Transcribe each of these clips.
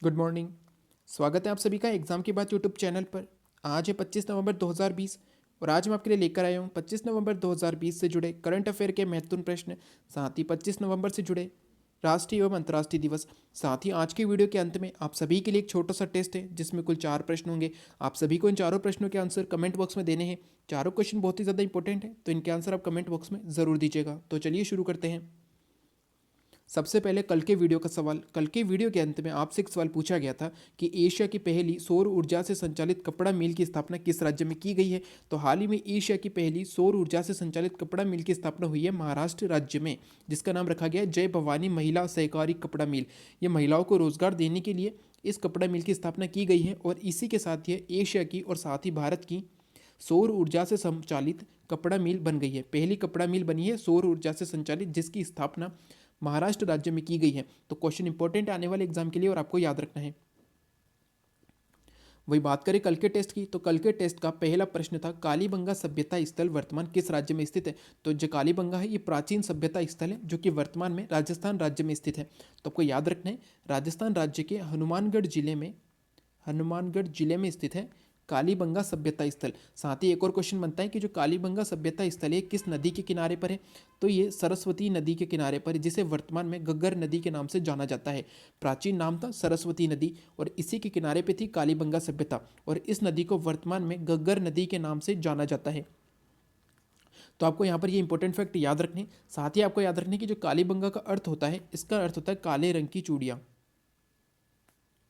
Good morning. स्वागत है आप सभी का एग्जाम की बात यूट्यूब चैनल पर। आज है 25 नवंबर 2020 और आज मैं आपके लिए लेकर आया हूँ 25 नवंबर 2020 से जुड़े करंट अफेयर के महत्वपूर्ण प्रश्न, साथ ही 25 नवंबर से जुड़े राष्ट्रीय एवं अंतर्राष्ट्रीय दिवस। साथ ही आज की वीडियो के अंत में आप सभी के लिए एक छोटा सा टेस्ट है जिसमें कुल 4 प्रश्न होंगे। आप सभी को इन चारों प्रश्नों के आंसर कमेंट बॉक्स में देने हैं। चारों क्वेश्चन बहुत ही ज़्यादा इंपॉर्टेंट है, तो इनके आंसर आप कमेंट बॉक्स में ज़रूर दीजिएगा। तो चलिए शुरू करते हैं। सबसे पहले कल के वीडियो का सवाल। कल के वीडियो के अंत में आपसे एक सवाल पूछा गया था कि एशिया की पहली सौर ऊर्जा से संचालित कपड़ा मिल की स्थापना किस राज्य में की गई है। तो हाल ही में एशिया की पहली सौर ऊर्जा से संचालित कपड़ा मिल की स्थापना हुई है महाराष्ट्र राज्य में, जिसका नाम रखा गया है जय भवानी महिला सहकारी कपड़ा मिल। ये महिलाओं को रोजगार देने के लिए इस कपड़ा मिल की स्थापना की गई है और इसी के साथ ये एशिया की और साथ ही भारत की सौर ऊर्जा से संचालित कपड़ा मिल बन गई है। पहली कपड़ा मिल बनी है सौर ऊर्जा से संचालित, जिसकी स्थापना महाराष्ट्र राज्य में की गई है। तो क्वेश्चन इंपॉर्टेंट है आने वाले एग्जाम के लिए और आपको याद रखना है। वही बात करें कल के टेस्ट की, तो कल के टेस्ट का पहला प्रश्न था कालीबंगा सभ्यता स्थल वर्तमान किस राज्य में स्थित है। तो जो कालीबंगा है ये प्राचीन सभ्यता स्थल है जो कि वर्तमान में राजस्थान राज्य में स्थित है। तो आपको याद रखना है राजस्थान राज्य के हनुमानगढ़ जिले में स्थित है कालीबंगा सभ्यता स्थल। साथ ही एक और क्वेश्चन बनता है कि जो कालीबंगा सभ्यता स्थल है किस नदी के किनारे पर है। तो ये सरस्वती नदी के किनारे पर है, जिसे वर्तमान में गग्गर नदी के नाम से जाना जाता है। प्राचीन नाम था सरस्वती नदी और इसी के किनारे पे थी कालीबंगा सभ्यता, और इस नदी को वर्तमान में गग्गर नदी के नाम से जाना जाता है। तो आपको यहाँ पर ये इंपॉर्टेंट फैक्ट याद रखने, साथ ही आपको याद रखने कि जो कालीबंगा का अर्थ होता है, इसका अर्थ होता है काले रंग की चूड़ियाँ।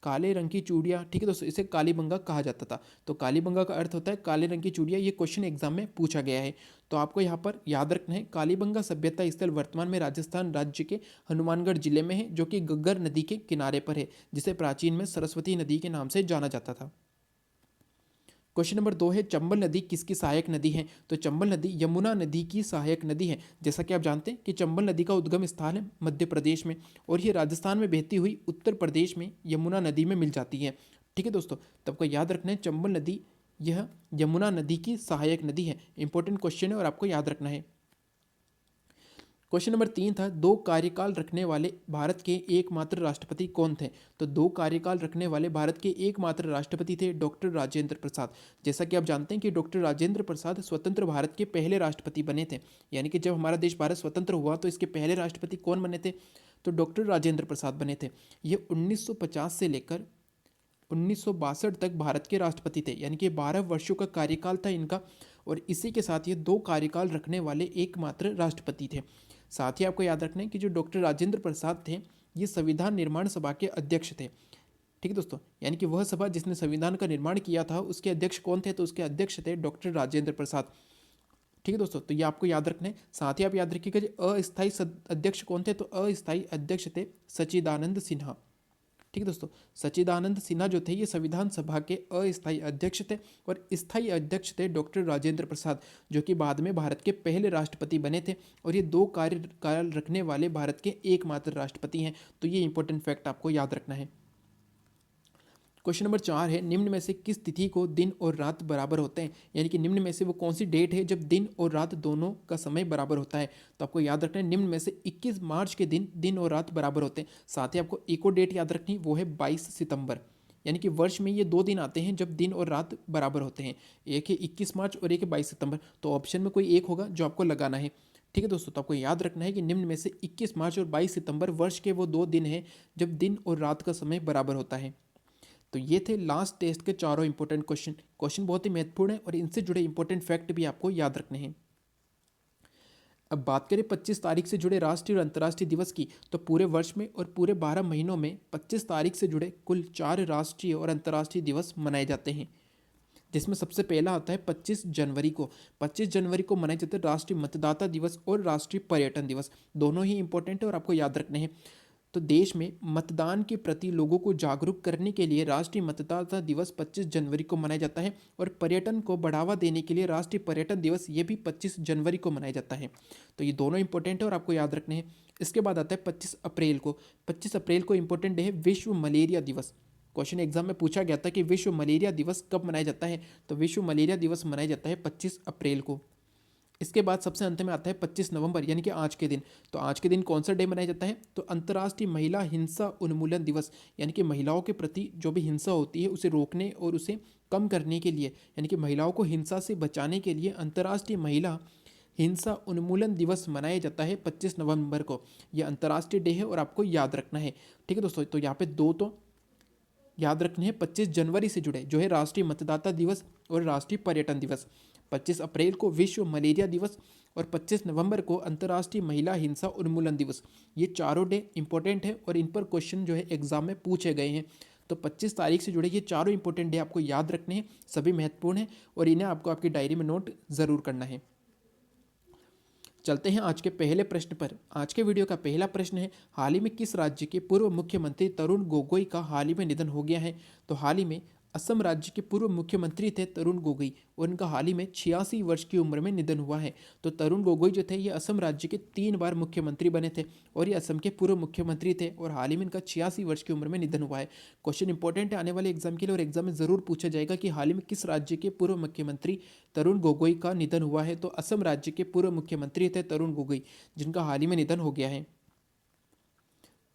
काले रंग की चूड़ियाँ, ठीक है दोस्तों, इसे कालीबंगा कहा जाता था। तो कालीबंगा का अर्थ होता है काले रंग की चूड़ियाँ। ये क्वेश्चन एग्जाम में पूछा गया है। तो आपको यहाँ पर याद रखना है कालीबंगा सभ्यता स्थल वर्तमान में राजस्थान राज्य के हनुमानगढ़ जिले में है, जो कि गग्गर नदी के किनारे पर है, जिसे प्राचीन में सरस्वती नदी के नाम से जाना जाता था। क्वेश्चन नंबर 2 है चंबल नदी किसकी सहायक नदी है। तो चंबल नदी यमुना नदी की सहायक नदी है। जैसा कि आप जानते हैं कि चंबल नदी का उद्गम स्थल है मध्य प्रदेश में, और ये राजस्थान में बहती हुई उत्तर प्रदेश में यमुना नदी में मिल जाती है। ठीक है दोस्तों, तो आपको याद रखना है चंबल नदी यह यमुना नदी की सहायक नदी है। इंपॉर्टेंट क्वेश्चन है और आपको याद रखना है। क्वेश्चन नंबर 3 था दो कार्यकाल रखने वाले भारत के एकमात्र राष्ट्रपति कौन थे। तो दो कार्यकाल रखने वाले भारत के एकमात्र राष्ट्रपति थे डॉक्टर राजेंद्र प्रसाद। जैसा कि आप जानते हैं कि डॉक्टर राजेंद्र प्रसाद स्वतंत्र भारत के पहले राष्ट्रपति बने थे, यानी कि जब हमारा देश भारत स्वतंत्र हुआ तो इसके पहले राष्ट्रपति कौन बने थे। तो डॉक्टर राजेंद्र प्रसाद बने थे। ये 1950 से लेकर 1962 तक भारत के राष्ट्रपति थे, यानी कि 12 वर्षों का कार्यकाल था इनका, और इसी के साथ ये दो कार्यकाल रखने वाले एकमात्र राष्ट्रपति थे। साथ ही आपको याद रखना है कि जो डॉक्टर राजेंद्र प्रसाद थे ये संविधान निर्माण सभा के अध्यक्ष थे। ठीक है दोस्तों, यानी कि वह सभा जिसने संविधान का निर्माण किया था उसके अध्यक्ष कौन थे। तो उसके अध्यक्ष थे डॉक्टर राजेंद्र प्रसाद। ठीक है दोस्तों, तो ये आपको याद रखना है। साथ ही आप याद रखिएगा जो अस्थायी अध्यक्ष कौन थे। तो अस्थायी अध्यक्ष थे सच्चिदानंद सिन्हा। ठीक है दोस्तों, सच्चिदानंद सिन्हा जो थे ये संविधान सभा के अस्थायी अध्यक्ष थे, और स्थायी अध्यक्ष थे डॉक्टर राजेंद्र प्रसाद, जो कि बाद में भारत के पहले राष्ट्रपति बने थे, और ये दो कार्यकाल रखने वाले भारत के एकमात्र राष्ट्रपति हैं। तो ये इंपॉर्टेंट फैक्ट आपको याद रखना है। क्वेश्चन नंबर 4 है निम्न में से किस तिथि को दिन और रात बराबर होते हैं, यानी कि निम्न में से वो कौन सी डेट है जब दिन और रात दोनों का समय बराबर होता है। तो आपको याद रखना है निम्न में से 21 मार्च के दिन दिन और रात बराबर होते हैं। साथ ही आपको एक और डेट याद रखनी, वो है 22 सितंबर। यानी कि वर्ष में ये दो दिन आते हैं जब दिन और रात बराबर होते हैं, एक है 21 मार्च और एक है 22 सितंबर। तो ऑप्शन में कोई एक होगा जो आपको लगाना है। ठीक है दोस्तों, तो आपको याद रखना है कि निम्न में से 21 मार्च और 22 सितंबर वर्ष के वो दो दिन हैं जब दिन और रात का समय बराबर होता है। तो ये थे लास्ट टेस्ट के चारों इंपॉर्टेंट क्वेश्चन। क्वेश्चन बहुत ही महत्वपूर्ण है और इनसे जुड़े इंपॉर्टेंट फैक्ट भी आपको याद रखने हैं। अब बात करें 25 तारीख से जुड़े राष्ट्रीय और अंतर्राष्ट्रीय दिवस की, तो पूरे वर्ष में और पूरे 12 महीनों में 25 तारीख से जुड़े कुल 4 राष्ट्रीय और अंतर्राष्ट्रीय दिवस मनाए जाते हैं, जिसमें सबसे पहला आता है 25 जनवरी को। 25 जनवरी को मनाए जाते हैं राष्ट्रीय मतदाता दिवस और राष्ट्रीय पर्यटन दिवस। दोनों ही इंपॉर्टेंट है और आपको याद रखने हैं। तो देश में मतदान के प्रति लोगों को जागरूक करने के लिए राष्ट्रीय मतदाता दिवस 25 जनवरी को मनाया जाता है, और पर्यटन को बढ़ावा देने के लिए राष्ट्रीय पर्यटन दिवस ये भी 25 जनवरी को मनाया जाता है। तो ये दोनों इंपॉर्टेंट है और आपको याद रखने हैं। इसके बाद आता है 25 अप्रैल को। 25 अप्रैल को इंपॉर्टेंट डे है विश्व मलेरिया दिवस। क्वेश्चन एग्जाम में पूछा गया था कि विश्व मलेरिया दिवस कब मनाया जाता है। तो विश्व मलेरिया दिवस मनाया जाता है 25 अप्रैल को। इसके बाद सबसे अंत में आता है 25 नवंबर यानी कि आज के दिन। तो आज के दिन कौन सा डे मनाया जाता है? तो अंतर्राष्ट्रीय महिला हिंसा उन्मूलन दिवस, यानी कि महिलाओं के प्रति जो भी हिंसा होती है उसे रोकने और उसे कम करने के लिए, यानी कि महिलाओं को हिंसा से बचाने के लिए अंतर्राष्ट्रीय महिला हिंसा उन्मूलन दिवस मनाया जाता है 25 नवंबर को। यह अंतर्राष्ट्रीय डे है और आपको याद रखना है। ठीक है दोस्तों, तो यहाँ पे दो तो याद रखने हैं 25 जनवरी से जुड़े, जो है राष्ट्रीय मतदाता दिवस और राष्ट्रीय पर्यटन दिवस। 25 अप्रैल को विश्व मलेरिया दिवस और 25 नवंबर को अंतर्राष्ट्रीय महिला हिंसा उन्मूलन दिवस। ये चारों डे इंपॉर्टेंट है और इन पर क्वेश्चन जो है एग्जाम में पूछे गए हैं। तो 25 तारीख से जुड़े ये चारों इंपॉर्टेंट डे आपको याद रखने हैं, सभी महत्वपूर्ण हैं और इन्हें आपको आपकी डायरी में नोट ज़रूर करना है। चलते हैं आज के पहले प्रश्न पर। आज के वीडियो का पहला प्रश्न है, हाल ही में किस राज्य के पूर्व मुख्यमंत्री तरुण गोगोई का हाल ही में निधन हो गया है? तो हाल ही में असम राज्य के पूर्व मुख्यमंत्री थे तरुण गोगोई और उनका हाल ही में 86 वर्ष की उम्र में निधन हुआ है। तो तरुण गोगोई जो थे ये असम राज्य के 3 बार मुख्यमंत्री बने थे और ये असम के पूर्व मुख्यमंत्री थे और हाल ही में इनका 86 वर्ष की उम्र में निधन हुआ है। क्वेश्चन इंपॉर्टेंट है आने वाले एग्जाम के लिए और एग्जाम में जरूर पूछा जाएगा कि हाल ही में किस राज्य के पूर्व मुख्यमंत्री तरुण गोगोई का निधन हुआ है? तो असम राज्य के पूर्व मुख्यमंत्री थे तरुण गोगोई, जिनका हाल ही में निधन हो गया है।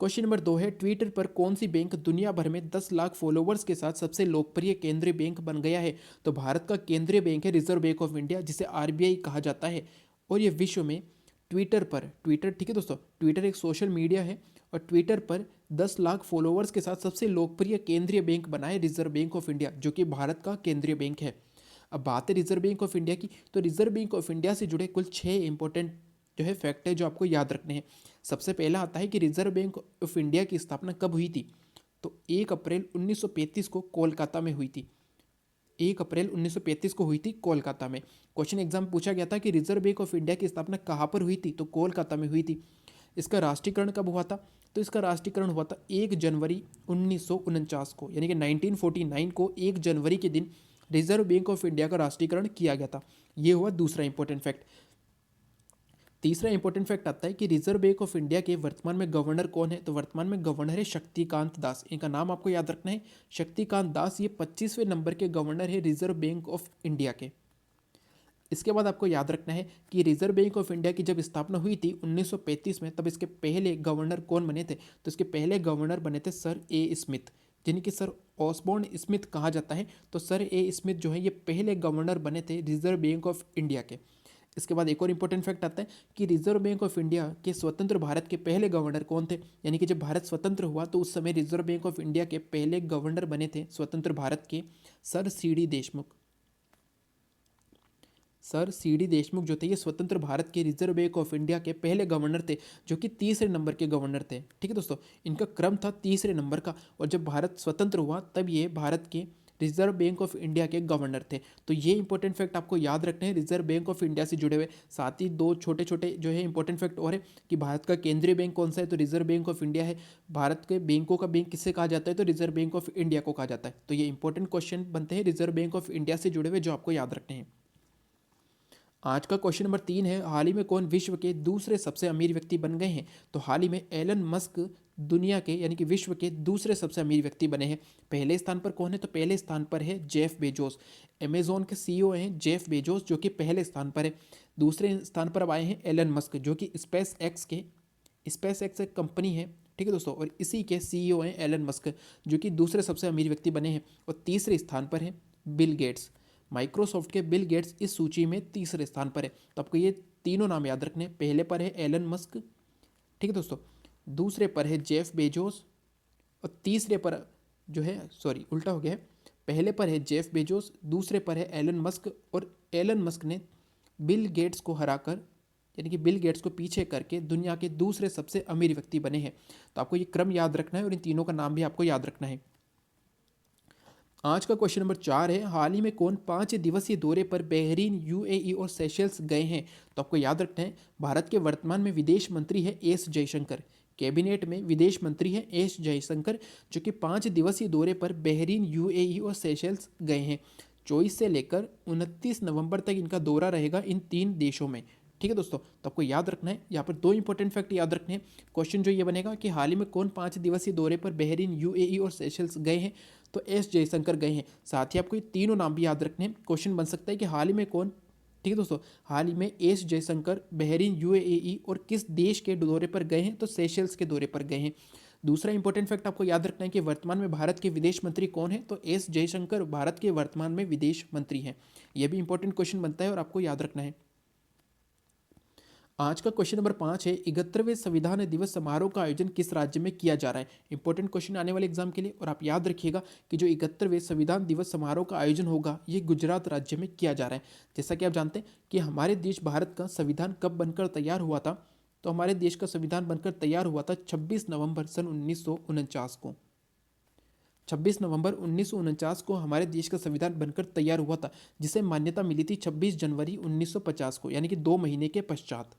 क्वेश्चन नंबर 2 है, ट्विटर पर कौन सी बैंक दुनिया भर में 10 लाख फॉलोवर्स के साथ सबसे लोकप्रिय केंद्रीय बैंक बन गया है? तो भारत का केंद्रीय बैंक है रिजर्व बैंक ऑफ इंडिया, जिसे आरबीआई कहा जाता है। और ये विश्व में ट्विटर ठीक है दोस्तों, ट्विटर एक सोशल मीडिया है और ट्विटर पर 10 लाख फॉलोवर्स के साथ सबसे लोकप्रिय केंद्रीय बैंक बना है रिजर्व बैंक ऑफ इंडिया, जो कि भारत का केंद्रीय बैंक है। अब बात है रिजर्व बैंक ऑफ इंडिया की, तो रिजर्व बैंक ऑफ इंडिया से जुड़े कुल 6 इंपॉर्टेंट जो है फैक्ट है जो आपको याद रखने हैं। सबसे पहला आता है कि रिजर्व बैंक ऑफ इंडिया की स्थापना कब हुई थी? तो 1 अप्रैल 1935 को कोलकाता में हुई थी। 1 अप्रैल 1935 को हुई थी कोलकाता में। क्वेश्चन एग्जाम पूछा गया था कि रिजर्व बैंक ऑफ इंडिया की स्थापना कहाँ पर हुई थी? तो कोलकाता में हुई थी। इसका राष्ट्रीयकरण कब हुआ था? तो इसका राष्ट्रीयकरण हुआ था 1 जनवरी 1949 को, यानी कि 1949 को 1 जनवरी के दिन रिजर्व बैंक ऑफ इंडिया का राष्ट्रीयकरण किया गया था। ये हुआ दूसरा इंपॉर्टेंट फैक्ट। तीसरा इंपॉर्टेंट फैक्ट आता है कि रिजर्व बैंक ऑफ इंडिया के वर्तमान में गवर्नर कौन है? तो वर्तमान में गवर्नर है शक्तिकांत दास। इनका नाम आपको याद रखना है, शक्तिकांत दास। ये 25वें नंबर के गवर्नर है रिजर्व बैंक ऑफ इंडिया के। इसके बाद आपको याद रखना है कि रिजर्व बैंक ऑफ इंडिया की जब स्थापना हुई थी 1935 में, तब इसके पहले गवर्नर कौन बने थे? तो इसके पहले गवर्नर बने थे सर ए स्मिथ, जिनकी सर ऑसबोर्न स्मिथ कहा जाता है। तो सर ए स्मिथ जो है ये पहले गवर्नर बने थे रिजर्व बैंक ऑफ इंडिया के। इसके बाद एक और इंपॉर्टेंट फैक्ट आता है कि रिजर्व बैंक ऑफ इंडिया के स्वतंत्र भारत के पहले गवर्नर कौन थे? यानी कि जब भारत स्वतंत्र हुआ तो उस समय रिजर्व बैंक ऑफ इंडिया के पहले गवर्नर बने थे स्वतंत्र भारत के sir C D Deshmukh. Sir C D Deshmukh जो थे ये स्वतंत्र भारत के रिजर्व बैंक ऑफ इंडिया के पहले गवर्नर थे, जो कि तीसरे नंबर के गवर्नर थे। ठीक है दोस्तों, इनका क्रम था तीसरे नंबर का और जब भारत स्वतंत्र हुआ तब ये भारत के रिजर्व बैंक ऑफ इंडिया के गवर्नर थे। तो ये इंपॉर्टेंट फैक्ट आपको याद रखने हैं रिजर्व बैंक ऑफ इंडिया से जुड़े हुए। साथ ही दो छोटे छोटे जो है इंपॉर्टेंट फैक्ट और है कि भारत का केंद्रीय बैंक कौन सा है? तो रिजर्व बैंक ऑफ इंडिया है। भारत के बैंकों का बैंक किससे कहा जाता है? तो रिजर्व बैंक ऑफ इंडिया को कहा जाता है। तो ये इंपॉर्टेंट क्वेश्चन बनते हैं रिजर्व बैंक ऑफ इंडिया से जुड़े हुए, जो आपको याद रखने हैं। आज का क्वेश्चन नंबर 3 है, हाल ही में कौन विश्व के दूसरे सबसे अमीर व्यक्ति बन गए हैं? तो हाल ही में एलन मस्क दुनिया के यानी कि विश्व के दूसरे सबसे अमीर व्यक्ति बने हैं। पहले स्थान पर कौन है? तो पहले स्थान पर है जेफ बेजोस। अमेजोन के सीईओ हैं जेफ बेजोस, जो कि पहले स्थान पर है। दूसरे स्थान पर अब आए हैं एलन मस्क, जो कि स्पेस एक्स एक कंपनी है। ठीक है दोस्तों, और इसी के सीईओ हैं एलन मस्क, जो कि दूसरे सबसे अमीर व्यक्ति बने हैं। और तीसरे स्थान पर है बिल गेट्स। माइक्रोसॉफ्ट के बिल गेट्स इस सूची में तीसरे स्थान पर है। तो आपको ये तीनों नाम याद रखने। पहले पर है एलन मस्क, ठीक है दोस्तों, दूसरे पर है जेफ बेजोस और तीसरे पर जो है उल्टा हो गया है। पहले पर है जेफ बेजोस, दूसरे पर है एलन मस्क और एलन मस्क ने बिल गेट्स को हराकर यानी कि बिल गेट्स को पीछे करके दुनिया के दूसरे सबसे अमीर व्यक्ति बने हैं। तो आपको ये क्रम याद रखना है और इन तीनों का नाम भी आपको याद रखना है। आज का क्वेश्चन नंबर 4 है, हाल ही में कौन 5 दिवसीय दौरे पर बहरीन, यूएई और सेशल्स गए हैं? तो आपको याद रखना है भारत के वर्तमान में विदेश मंत्री है एस जयशंकर। कैबिनेट में विदेश मंत्री है एस जयशंकर, जो कि 5 दिवसीय दौरे पर बहरीन, यूएई और सेशल्स गए हैं। 24 से लेकर 29 नवंबर तक इनका दौरा रहेगा इन 3 देशों में। ठीक है दोस्तों, तो आपको याद रखना है, यहाँ पर 2 इंपॉर्टेंट फैक्ट याद रखने हैं। क्वेश्चन जो ये बनेगा कि हाल ही में कौन 5 दिवसीय दौरे पर बहरीन, यूएई और सेशल्स गए हैं? तो एस जयशंकर गए हैं। साथ ही आपको ये तीनों नाम भी याद रखने हैं। क्वेश्चन बन सकता है कि हाल ही में कौन ठीक है दोस्तों। हाल ही में एस जयशंकर बहरीन, यूएई और किस देश के दौरे पर गए हैं? तो सेशल्स के दौरे पर गए हैं। दूसरा इंपॉर्टेंट फैक्ट आपको याद रखना है कि वर्तमान में भारत के विदेश मंत्री कौन है? तो एस जयशंकर भारत के वर्तमान में विदेश मंत्री हैं। यह भी इंपॉर्टेंट क्वेश्चन बनता है और आपको याद रखना है। आज का क्वेश्चन नंबर 5 है, 71वें संविधान दिवस समारोह का आयोजन किस राज्य में किया जा रहा है? इंपॉर्टेंट क्वेश्चन आने वाले एग्जाम के लिए, और आप याद रखिएगा कि जो 71वें संविधान दिवस समारोह का आयोजन होगा ये गुजरात राज्य में किया जा रहा है। जैसा कि आप जानते हैं कि हमारे देश भारत का संविधान कब बनकर तैयार हुआ था? तो हमारे देश का संविधान बनकर तैयार हुआ था 26 नवंबर सन 1949 को। 26 नवंबर 1949 को हमारे देश का संविधान बनकर तैयार हुआ था, जिसे मान्यता मिली थी 26 जनवरी 1950 को, यानी कि 2 महीने के पश्चात।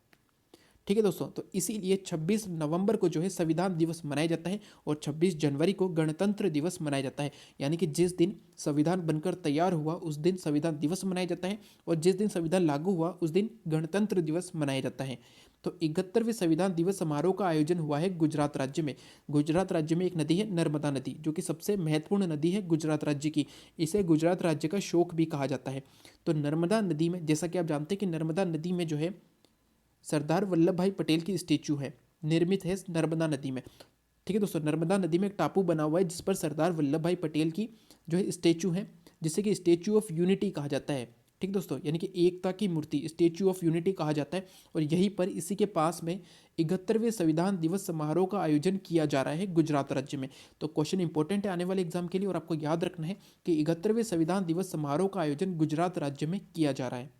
ठीक है दोस्तों, तो इसीलिए 26 नवंबर को जो है संविधान दिवस मनाया जाता है और 26 जनवरी को गणतंत्र दिवस मनाया जाता है। यानी कि जिस दिन संविधान बनकर तैयार हुआ उस दिन संविधान दिवस मनाया जाता है और जिस दिन संविधान लागू हुआ उस दिन गणतंत्र दिवस मनाया जाता है। तो 71वें संविधान दिवस समारोह का आयोजन हुआ है गुजरात राज्य में। गुजरात राज्य में एक नदी है नर्मदा नदी, जो कि सबसे महत्वपूर्ण नदी है गुजरात राज्य की। इसे गुजरात राज्य का शोक भी कहा जाता है। तो नर्मदा नदी में, जैसा कि आप जानते हैं कि नर्मदा नदी में जो है सरदार वल्लभ भाई पटेल की स्टेचू है, निर्मित है नर्मदा नदी में। ठीक है दोस्तों, नर्मदा नदी में एक टापू बना हुआ है जिस पर सरदार वल्लभ भाई पटेल की जो है स्टेचू है, जिसे कि स्टेचू ऑफ यूनिटी कहा जाता है। ठीक दोस्तों, यानी कि एकता की मूर्ति, स्टेचू ऑफ यूनिटी कहा जाता है। और यहीं पर इसी के पास में 71वें संविधान दिवस समारोह का आयोजन किया जा रहा है गुजरात राज्य में। तो क्वेश्चन इंपॉर्टेंट है आने वाले एग्जाम के लिए, और आपको याद रखना है कि 71वें संविधान दिवस समारोह का आयोजन गुजरात राज्य में किया जा रहा है।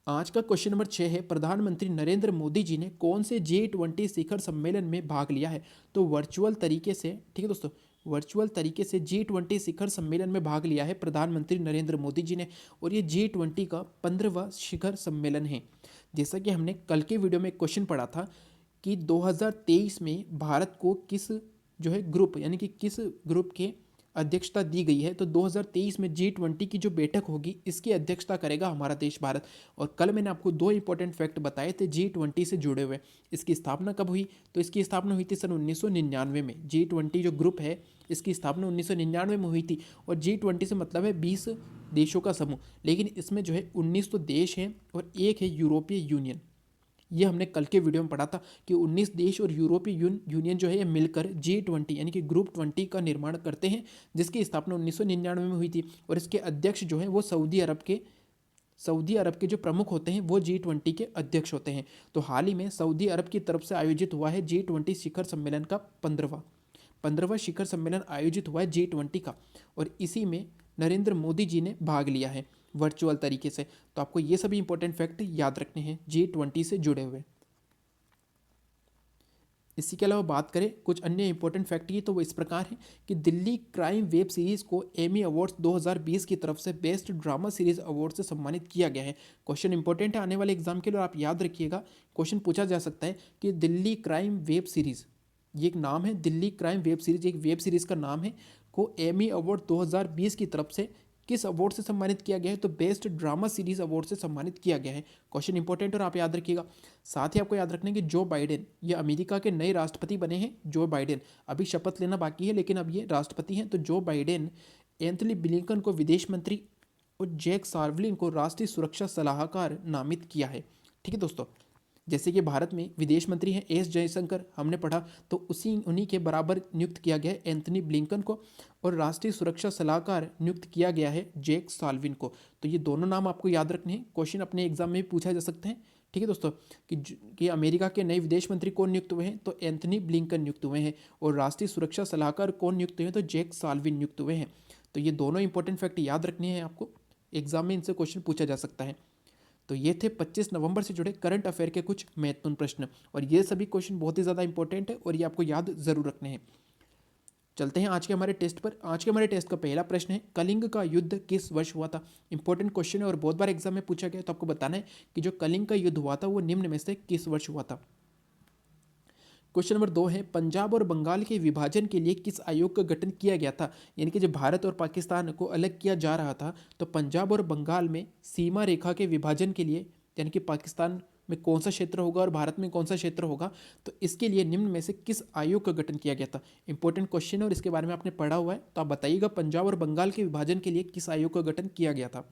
आज का क्वेश्चन नंबर 6 है, प्रधानमंत्री नरेंद्र मोदी जी ने कौन से G20 शिखर सम्मेलन में भाग लिया है? तो वर्चुअल तरीके से, ठीक है दोस्तों, वर्चुअल तरीके से G20 शिखर सम्मेलन में भाग लिया है प्रधानमंत्री नरेंद्र मोदी जी ने, और ये G20 का 15वां शिखर सम्मेलन है। जैसा कि हमने कल के वीडियो में एक क्वेश्चन पढ़ा था कि 2023 में भारत को किस जो है ग्रुप, यानी कि किस ग्रुप के अध्यक्षता दी गई है? तो 2023 में G20 की जो बैठक होगी इसकी अध्यक्षता करेगा हमारा देश भारत। और कल मैंने आपको 2 इंपॉर्टेंट फैक्ट बताए थे G20 से जुड़े हुए। इसकी स्थापना कब हुई? तो इसकी स्थापना हुई थी सन 1999 में। G20 जो ग्रुप है इसकी स्थापना 1999 में हुई थी। और G20 से मतलब है 20 देशों का समूह, लेकिन इसमें जो है 19 तो देश हैं और एक है यूरोपीय यूनियन। ये हमने कल के वीडियो में पढ़ा था कि 19 देश और यूरोपीय यूनियन जो है ये मिलकर G20 यानी कि ग्रुप 20 का निर्माण करते हैं, जिसकी स्थापना 1999 में हुई थी। और इसके अध्यक्ष जो हैं वो सऊदी अरब के जो प्रमुख होते हैं वो G20 के अध्यक्ष होते हैं। तो हाल ही में सऊदी अरब की तरफ से आयोजित हुआ है G20 शिखर सम्मेलन का 15वां शिखर सम्मेलन आयोजित हुआ है G20 का, और इसी में नरेंद्र मोदी जी ने भाग लिया है वर्चुअल तरीके से। तो आपको ये सभी इंपॉर्टेंट फैक्ट याद रखने हैं G20 से जुड़े हुए। इसी के अलावा बात करें कुछ अन्य इंपॉर्टेंट फैक्ट की, तो वो इस प्रकार है कि दिल्ली क्राइम वेब सीरीज को एमी अवार्ड्स 2020 की तरफ से बेस्ट ड्रामा सीरीज अवार्ड से सम्मानित किया गया है। क्वेश्चन इंपॉर्टेंट है आने वाले एग्जाम के लिए, और आप याद रखिएगा क्वेश्चन पूछा जा सकता है कि दिल्ली क्राइम वेब सीरीज, ये एक नाम है, दिल्ली क्राइम वेब सीरीज एक वेब सीरीज का नाम है, को एमी अवार्ड 2020 की तरफ से किस अवार्ड से सम्मानित किया गया है? तो बेस्ट ड्रामा सीरीज अवार्ड से सम्मानित किया गया है। क्वेश्चन इंपॉर्टेंट और आप याद रखिएगा। साथ ही आपको याद रखना है कि जो बाइडेन ये अमेरिका के नए राष्ट्रपति बने हैं। जो बाइडेन अभी शपथ लेना बाकी है, लेकिन अब ये राष्ट्रपति हैं। तो जो बाइडेन एंथनी ब्लिंकन को विदेश मंत्री और जैक सार्वलिन को राष्ट्रीय सुरक्षा सलाहकार नामित किया है। ठीक है दोस्तों, जैसे कि भारत में विदेश मंत्री हैं एस जयशंकर, हमने पढ़ा, तो उन्हीं के बराबर नियुक्त किया गया है एंथनी ब्लिंकन को, और राष्ट्रीय सुरक्षा सलाहकार नियुक्त किया गया है जैक साल्विन को। तो ये दोनों नाम आपको याद रखने हैं, क्वेश्चन अपने एग्जाम में भी पूछा जा सकते हैं। ठीक है दोस्तों, कि अमेरिका के नए विदेश मंत्री कौन नियुक्त हुए हैं? तो एंथनी ब्लिंकन नियुक्त हुए हैं। और राष्ट्रीय सुरक्षा सलाहकार कौन नियुक्त हुए हैं? तो जैक साल्विन नियुक्त हुए हैं। तो ये दोनों इंपॉर्टेंट फैक्ट याद रखने हैं आपको, एग्जाम में इनसे क्वेश्चन पूछा जा सकता है। तो ये थे 25 नवंबर से जुड़े करंट अफेयर के कुछ महत्वपूर्ण प्रश्न, और ये सभी क्वेश्चन बहुत ही ज़्यादा इंपॉर्टेंट है और ये आपको याद जरूर रखने हैं। चलते हैं आज के हमारे टेस्ट पर। आज के हमारे टेस्ट का पहला प्रश्न है, कलिंग का युद्ध किस वर्ष हुआ था? इंपॉर्टेंट क्वेश्चन है और बहुत बार एग्जाम में पूछा गया, तो आपको बताना है कि जो कलिंग का युद्ध हुआ था वो निम्न में से किस वर्ष हुआ था। क्वेश्चन नंबर 2 है, पंजाब और बंगाल के विभाजन के लिए किस आयोग का गठन किया गया था? यानी कि जब भारत और पाकिस्तान को अलग किया जा रहा था तो पंजाब और बंगाल में सीमा रेखा के विभाजन के लिए, यानी कि पाकिस्तान में कौन सा क्षेत्र होगा और भारत में कौन सा क्षेत्र होगा, तो इसके लिए निम्न में से किस आयोग का गठन किया गया था? इंपॉर्टेंट क्वेश्चन है और इसके बारे में आपने पढ़ा हुआ है, तो आप बताइएगा पंजाब और बंगाल के विभाजन के लिए किस आयोग का गठन किया गया था।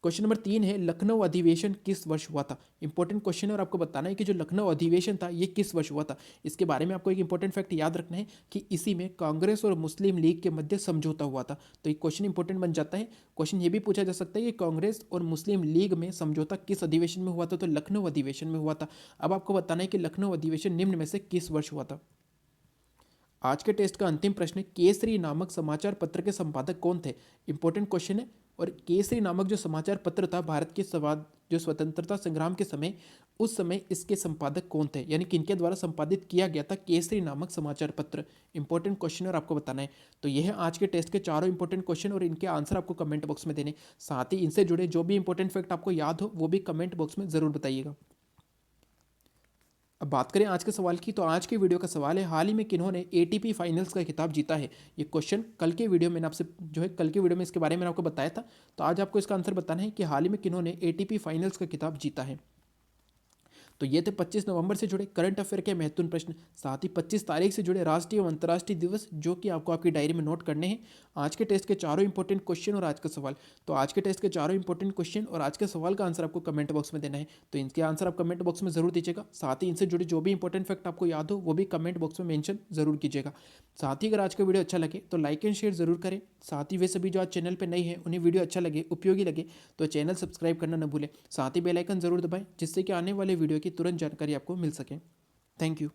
क्वेश्चन नंबर 3 है, लखनऊ अधिवेशन किस वर्ष हुआ था? इंपॉर्टेंट क्वेश्चन है और आपको बताना है कि जो लखनऊ अधिवेशन था ये किस वर्ष हुआ था। इसके बारे में आपको एक इंपॉर्टेंट फैक्ट याद रखना है कि इसी में कांग्रेस और मुस्लिम लीग के मध्य समझौता हुआ था। तो एक क्वेश्चन इंपॉर्टेंट बन जाता है। क्वेश्चन ये भी पूछा जा सकता है कि कांग्रेस और मुस्लिम लीग में समझौता किस अधिवेशन में हुआ था? तो लखनऊ अधिवेशन में हुआ था। अब आपको बताना है कि लखनऊ अधिवेशन निम्न में से किस वर्ष हुआ था। आज के टेस्ट का अंतिम प्रश्न है, केसरी नामक समाचार पत्र के संपादक कौन थे? इंपॉर्टेंट क्वेश्चन है। और केसरी नामक जो समाचार पत्र था भारत के जो स्वतंत्रता संग्राम के समय, उस समय इसके संपादक कौन थे, यानी किनके द्वारा संपादित किया गया था केसरी नामक समाचार पत्र। इंपॉर्टेंट क्वेश्चन और आपको बताना है। तो यह है आज के टेस्ट के चारों इंपॉर्टेंट क्वेश्चन और इनके आंसर आपको कमेंट बॉक्स में देने। साथ ही इनसे जुड़े जो भी इंपॉर्टेंट फैक्ट आपको याद हो वो भी कमेंट बॉक्स में ज़रूर बताइएगा। अब बात करें आज के सवाल की, तो आज के वीडियो का सवाल है, हाल ही में किन्होंने एटीपी फाइनल्स का खिताब जीता है? ये क्वेश्चन कल के वीडियो में मैंने आपसे कल के वीडियो में इसके बारे में आपको बताया था। तो आज आपको इसका आंसर बताना है कि हाल ही में किन्होंने एटीपी फाइनल्स का खिताब जीता है। तो ये थे 25 नवंबर से जुड़े करंट अफेयर के महत्वपूर्ण प्रश्न। साथ ही 25 तारीख से जुड़े राष्ट्रीय और अंतर्राष्ट्रीय दिवस जो कि आपको आपकी डायरी में नोट करने हैं। आज के टेस्ट के चारों इंपॉर्टेंट क्वेश्चन और आज का सवाल। तो आज के टेस्ट के चारों इंपॉर्टेंट क्वेश्चन और आज के सवाल का आंसर आपको कमेंट बॉक्स में देना है। तो इनके आंसर आप कमेंट बॉक्स में जरूर दीजिएगा। साथ ही इनसे जुड़े जो भी इंपॉर्टेंट फैक्ट आपको याद हो वो भी कमेंट बॉक्स में मेंशन जरूर कीजिएगा। साथ ही अगर आज का वीडियो अच्छा लगे तो लाइक एंड शेयर जरूर करें। साथ ही वे सभी जो आज चैनल पर नए हैं उन्हें वीडियो अच्छा लगे, उपयोगी लगे तो चैनल सब्सक्राइब करना न भूलें। साथ ही बेल आइकन जरूर दबाएं जिससे कि आने वाले वीडियो की तुरंत जानकारी आपको मिल सके। Thank you.